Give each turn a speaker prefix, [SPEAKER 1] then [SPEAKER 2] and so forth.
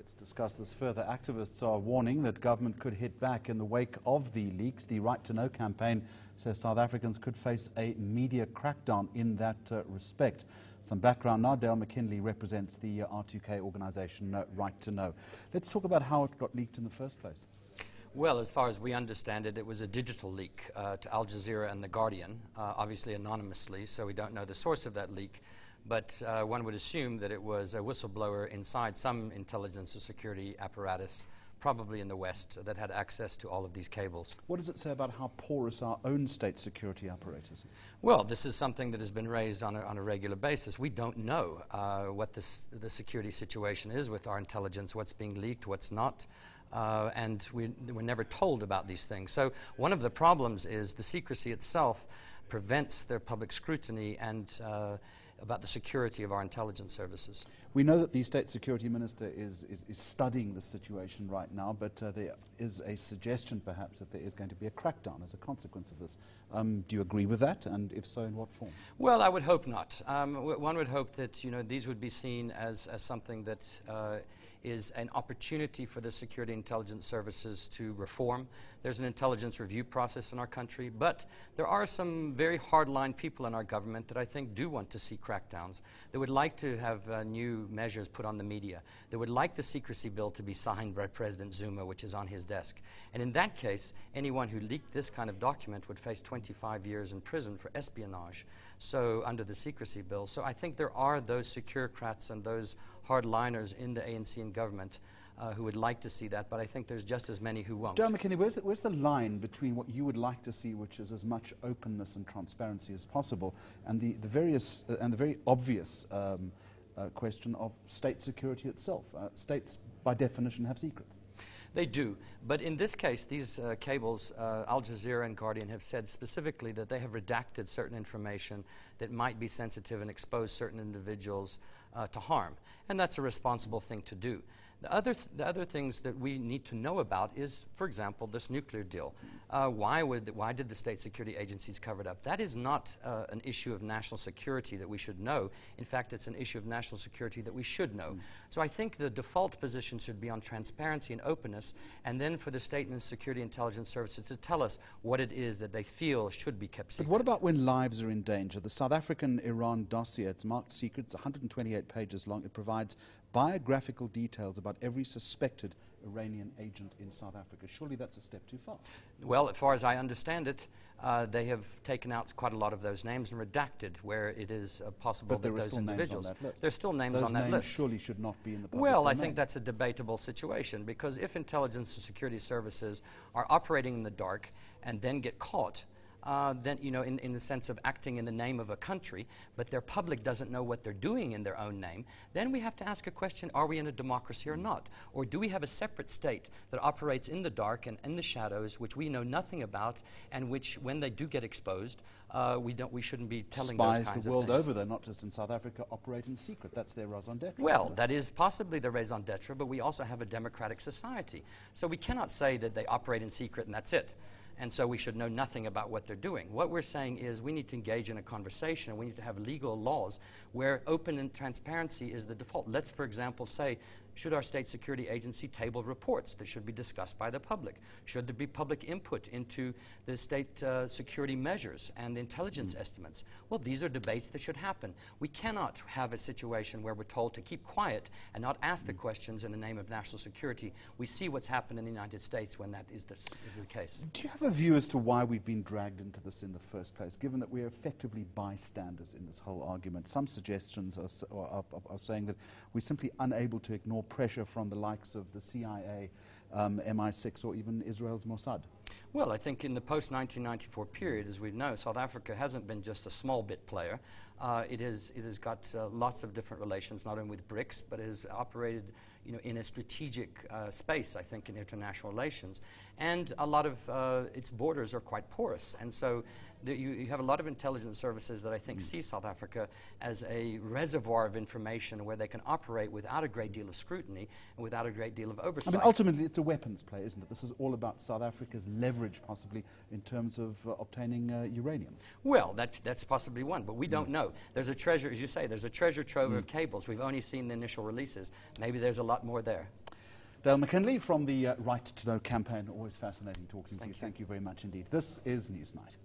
[SPEAKER 1] Let's discuss this further. Activists are warning that government could hit back in the wake of the leaks. The Right to Know campaign says South Africans could face a media crackdown in that respect. Some background now. Dale McKinley represents the R2K organisation Right to Know. Let's talk about how it got leaked in the first place.
[SPEAKER 2] Well, as far as we understand it, it was a digital leak to Al Jazeera and The Guardian, obviously anonymously, so we don't know the source of that leak. But one would assume that it was a whistleblower inside some intelligence or security apparatus, probably in the West, that had access to all of these cables.
[SPEAKER 1] What does it say about how porous our own state security apparatus is?
[SPEAKER 2] Well, this is something that has been raised on a regular basis. We don't know what the security situation is with our intelligence, what's being leaked, what's not. And we're never told about these things. So one of the problems is the secrecy itself prevents their public scrutiny and about the security of our intelligence services.
[SPEAKER 1] We know that the State Security Minister is studying the situation right now, but there is a suggestion perhaps that there is going to be a crackdown as a consequence of this. Do you agree with that, and if so, in what form?
[SPEAKER 2] Well, I would hope not. One would hope that these would be seen as something that is an opportunity for the security intelligence services to reform. There's an intelligence review process in our country, but there are some very hardline people in our government that I think do want to see crackdowns, that would like to have new measures put on the media, that would like the secrecy bill to be signed by President Zuma, which is on his desk. And in that case, anyone who leaked this kind of document would face 25 years in prison for espionage, so under the secrecy bill. So I think there are those securocrats and those hardliners in the ANC and government who would like to see that, but I think there's just as many who won't.
[SPEAKER 1] Dale McKinney, where's the line between what you would like to see, which is as much openness and transparency as possible, and the very obvious question of state security itself? States, by definition, have secrets.
[SPEAKER 2] They do, but in this case, these cables, Al Jazeera and Guardian, have said specifically that they have redacted certain information that might be sensitive and expose certain individuals to harm, and that's a responsible thing to do. The other things that we need to know about is, for example, this nuclear deal. Why did the state security agencies cover it up? That is not an issue of national security that we should know. In fact, it's an issue of national security that we should know. So I think the default position should be on transparency and openness, and then for the state and security intelligence services to tell us what it is that they feel should be kept secret.
[SPEAKER 1] But what about when lives are in danger? The South African-Iran dossier, it's marked secret, it's 128 pages long. It provides biographical details about every suspected Iranian agent in South Africa. Surely that's a step too far.
[SPEAKER 2] Well, as far as I understand it, they have taken out quite a lot of those names and redacted where it is possible that those individuals.
[SPEAKER 1] There's
[SPEAKER 2] still names on that list.
[SPEAKER 1] Those names surely should not be in the public
[SPEAKER 2] Well,
[SPEAKER 1] domain.
[SPEAKER 2] I think that's a debatable situation, because if intelligence and security services are operating in the dark and then get caught, then, in the sense of acting in the name of a country, but their public doesn't know what they're doing in their own name, then we have to ask a question, are we in a democracy or not? Or do we have a separate state that operates in the dark and in the shadows, which we know nothing about, and which, when they do get exposed, we shouldn't be telling those kinds of things.
[SPEAKER 1] Spies the world over, though, not just in South Africa, operate in secret. That's their raison d'etre.
[SPEAKER 2] Well, that is possibly the raison d'etre, but we also have a democratic society. So we cannot say that they operate in secret and that's it. And so we should know nothing about what they're doing. What we're saying is we need to engage in a conversation, and we need to have legal laws where open and transparency is the default. Let's, for example, say, should our state security agency table reports that should be discussed by the public? Should there be public input into the state security measures and the intelligence estimates? Well, these are debates that should happen. We cannot have a situation where we're told to keep quiet and not ask the questions in the name of national security. We see what's happened in the United States when that is the case.
[SPEAKER 1] Do you have a view as to why we've been dragged into this in the first place, given that we're effectively bystanders in this whole argument? Some suggestions are saying that we're simply unable to ignore pressure from the likes of the CIA, MI6, or even Israel's Mossad.
[SPEAKER 2] Well, I think in the post-1994 period, as we know, South Africa hasn't been just a small bit player. It has got lots of different relations, not only with BRICS, but has operated in a strategic space, I think, in international relations. And a lot of its borders are quite porous. And so you have a lot of intelligence services that I think see South Africa as a reservoir of information where they can operate without a great deal of scrutiny and without a great deal of oversight.
[SPEAKER 1] I mean, ultimately, it's a weapons play, isn't it? This is all about South Africa's leverage, possibly, in terms of obtaining uranium.
[SPEAKER 2] Well, that's possibly one, but we don't know. There's a treasure, as you say, there's a treasure trove of cables. We've only seen the initial releases. Maybe there's a lot more there.
[SPEAKER 1] Dale McKinley from the Right to Know campaign. Always fascinating talking to you.
[SPEAKER 2] Thank you.
[SPEAKER 1] Thank you very much indeed. This is Newsnight.